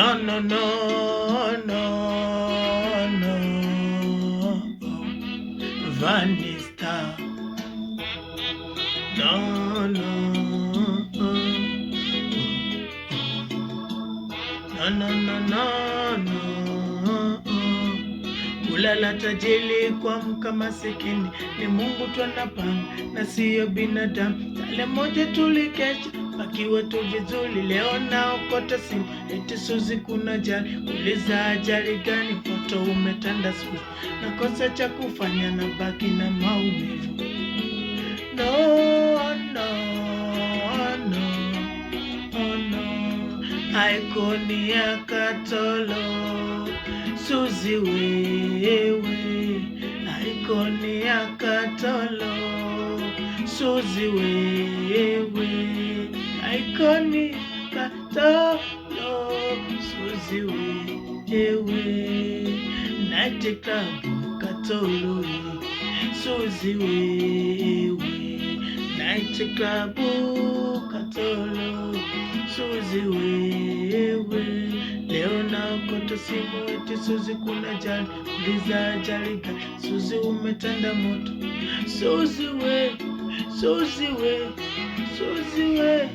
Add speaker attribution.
Speaker 1: No, no, no, no, no. Vanessa. No, no. No, no, no, no, no. Kulala tajiri, kuamka masikini, ni Mungu twanapanga na siyo binadamu. Tale moja tulikesha pakiwa tu vizuri, leo naokota simu eti Suzi kuna jali. Uliza ajali gani? Moto umetanda Suzi, nakosa cha kufanya na baki na maumivu. No, no, no, oh no. Aikoni ya Katolo Suzi wewe, aikoni ya Katolo Suzi wewe, aikoni Katolo Suzi wewe, Night Club Katolo Suzi wewe, Night Club Katolo Suzi wewe, leo naokota simu eti Suzi kuna jali. Uliza ajali gani? Suzi umetanda moto. Suzi we, Suzi we, Suzi we,